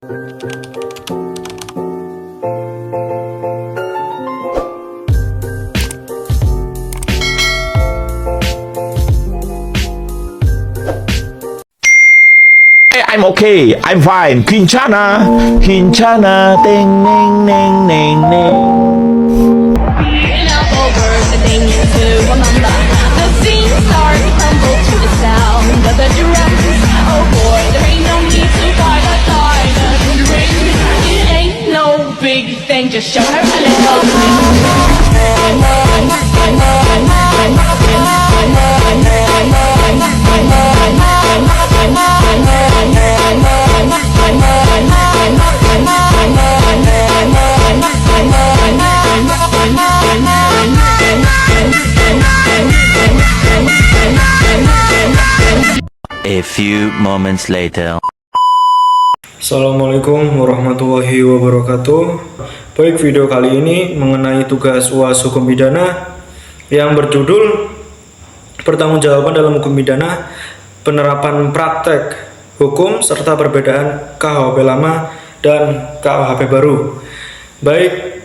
I'm okay, I'm fine. Kincana, Kincana, ding, ding, ding, ding, ding. Over the things to remember. The scene starts to tumble to the sound of the drums. Oh boy, there ain't no need to fight a sign of the ring. It ain't no big thing, just show her a little A few moments later. Assalamualaikum warahmatullahi wabarakatuh. Baik, video kali ini mengenai tugas UAS hukum pidana yang berjudul Pertanggungjawaban dalam hukum pidana, penerapan praktek hukum serta perbedaan KUHP lama dan KUHP baru. Baik,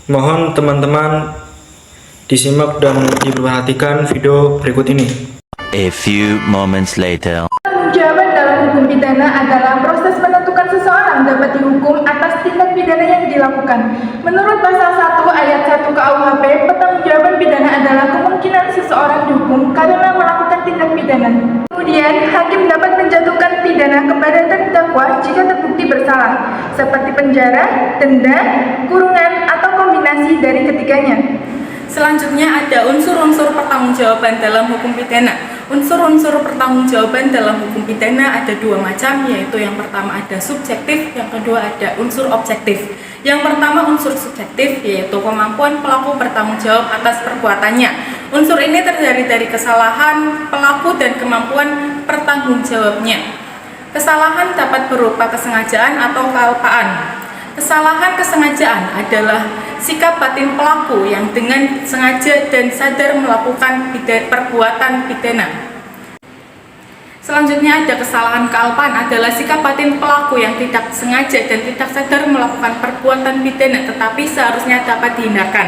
mohon teman-teman disimak dan diperhatikan video berikut ini. A few moments later. Pertanggungjawaban dalam hukum pidana adalah proses menentukan seseorang dapat dihukum atas tindak pidana yang dilakukan. Menurut pasal 1 ayat 1 KUHP, pertanggungjawaban pidana adalah kemungkinan seseorang dihukum karena melakukan tindak pidana. Kemudian, hakim dapat menjatuhkan pidana kepada terdakwa jika terbukti bersalah, seperti penjara, denda, kurungan, atau kombinasi dari ketiganya. Selanjutnya ada unsur-unsur pertanggungjawaban dalam hukum pidana. Unsur-unsur pertanggungjawaban dalam hukum pidana ada dua macam, yaitu yang pertama ada subjektif, yang kedua ada unsur objektif. Yang pertama unsur subjektif, yaitu kemampuan pelaku bertanggung jawab atas perbuatannya. Unsur ini terdiri dari kesalahan pelaku dan kemampuan bertanggungjawabnya. Kesalahan dapat berupa kesengajaan atau kealpaan. Kesalahan kesengajaan adalah sikap batin pelaku yang dengan sengaja dan sadar melakukan perbuatan pidana. Selanjutnya ada kesalahan kealpaan, adalah sikap batin pelaku yang tidak sengaja dan tidak sadar melakukan perbuatan pidana tetapi seharusnya dapat dihindarkan.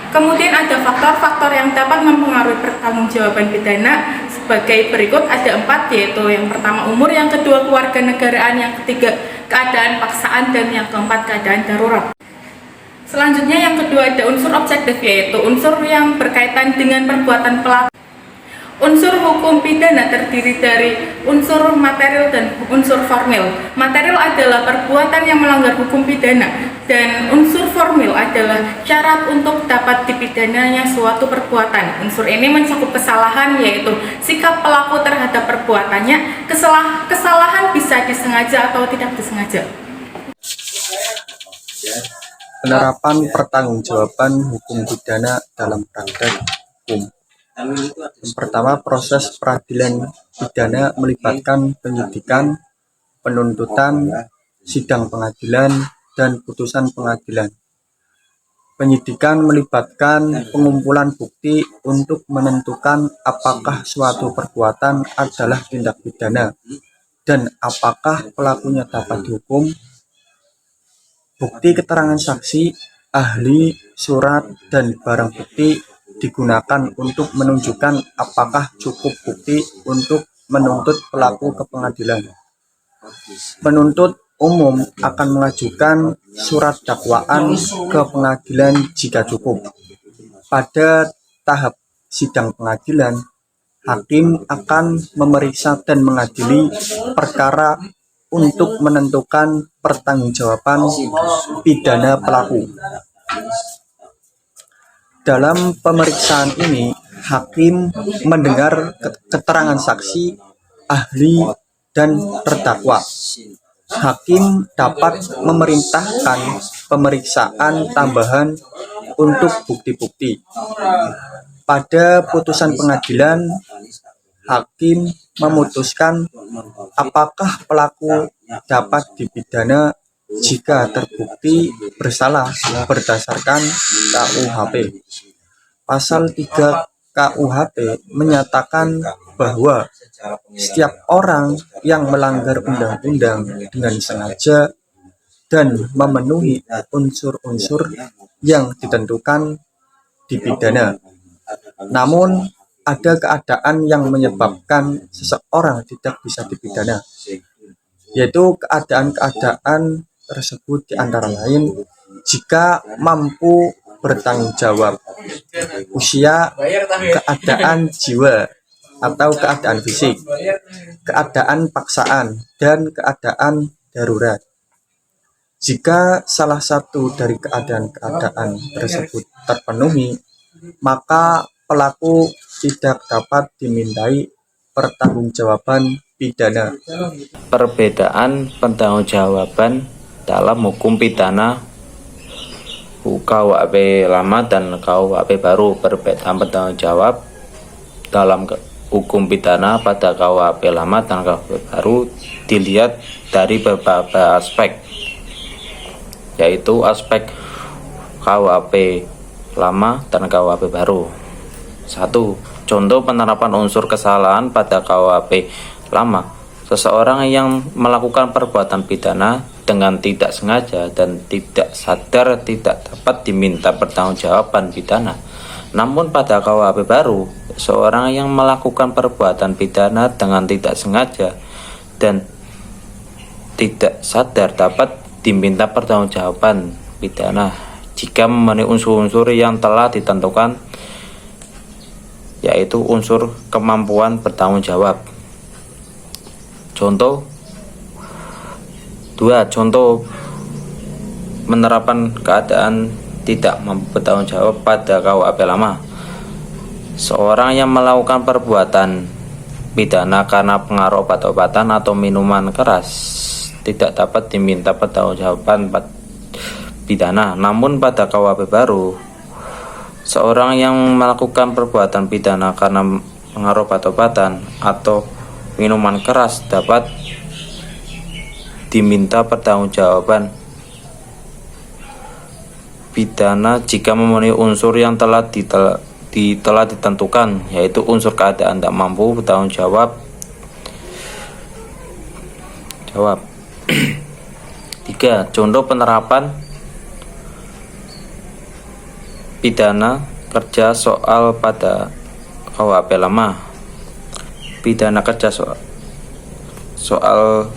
Kemudian ada faktor-faktor yang dapat mempengaruhi pertanggungjawaban pidana sebagai berikut, ada 4, yaitu yang pertama umur, yang kedua kewarganegaraan, yang ketiga keadaan paksaan, dan yang keempat keadaan darurat. Selanjutnya yang kedua ada unsur objektif, yaitu unsur yang berkaitan dengan perbuatan pelaku. Unsur hukum pidana terdiri dari unsur material dan unsur formil. Material adalah perbuatan yang melanggar hukum pidana, dan unsur formil adalah syarat untuk dapat dipidananya suatu perbuatan. Unsur ini mencakup kesalahan, yaitu sikap pelaku terhadap perbuatannya. Kesalahan bisa disengaja atau tidak disengaja. Penerapan pertanggungjawaban hukum pidana dalam praktek hukum. Yang pertama, proses peradilan pidana melibatkan penyidikan, penuntutan, sidang pengadilan, dan putusan pengadilan. Penyidikan melibatkan pengumpulan bukti untuk menentukan apakah suatu perbuatan adalah tindak pidana dan apakah pelakunya dapat dihukum. Bukti keterangan saksi, ahli, surat, dan barang bukti digunakan untuk menunjukkan apakah cukup bukti untuk menuntut pelaku ke pengadilan. Penuntut umum akan mengajukan surat dakwaan ke pengadilan jika cukup. Pada tahap sidang pengadilan, hakim akan memeriksa dan mengadili perkara untuk menentukan pertanggungjawaban pidana pelaku. Dalam pemeriksaan ini, hakim mendengar keterangan saksi, ahli, dan terdakwa. Hakim dapat memerintahkan pemeriksaan tambahan untuk bukti-bukti. Pada putusan pengadilan, hakim memutuskan apakah pelaku dapat dipidana jika terbukti bersalah berdasarkan KUHP. Pasal 3 KUHP menyatakan bahwa setiap orang yang melanggar undang-undang dengan sengaja dan memenuhi unsur-unsur yang ditentukan dipidana. Namun, ada keadaan yang menyebabkan seseorang tidak bisa dipidana, yaitu keadaan-keadaan tersebut antara lain jika mampu bertanggung jawab, usia, keadaan jiwa atau keadaan fisik, keadaan paksaan, dan keadaan darurat. Jika salah satu dari keadaan-keadaan tersebut terpenuhi, maka pelaku tidak dapat dimintai pertanggungjawaban pidana. Perbedaan pertanggungjawaban dalam hukum pidana KUHP lama dan KUHP baru. Perbedaan pertanggungjawab dalam hukum pidana pada KUHP lama dan KUHP baru dilihat dari beberapa aspek, yaitu aspek KUHP lama dan KUHP baru. 1. Contoh penerapan unsur kesalahan pada KUHP lama. Seseorang yang melakukan perbuatan pidana dengan tidak sengaja dan tidak sadar tidak dapat diminta pertanggungjawaban pidana. Namun pada KUHP baru, seorang yang melakukan perbuatan pidana dengan tidak sengaja dan tidak sadar dapat diminta pertanggungjawaban pidana jika memenuhi unsur-unsur yang telah ditentukan, yaitu unsur kemampuan bertanggung jawab. Contoh 2. Contoh penerapan keadaan tidak mampu bertanggung jawab pada KUHP lama. Seorang yang melakukan perbuatan pidana karena pengaruh obat-obatan atau minuman keras tidak dapat diminta pertanggungjawaban pidana. Namun pada KUHP baru, seorang yang melakukan perbuatan pidana karena pengaruh obat-obatan atau minuman keras dapat diminta pertanggungjawaban pidana jika memenuhi unsur yang telah ditentukan, yaitu unsur keadaan tak mampu bertanggung jawab. 3. Contoh penerapan pidana kerja soal pada KUHP lama. Pidana kerja soal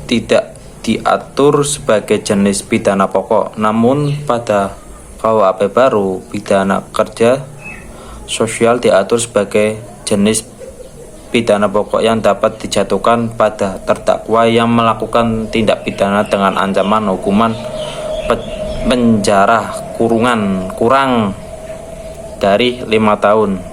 tidak diatur sebagai jenis pidana pokok, namun pada KUHP baru pidana kerja sosial diatur sebagai jenis pidana pokok yang dapat dijatuhkan pada terdakwa yang melakukan tindak pidana dengan ancaman hukuman penjara kurang dari 5 tahun.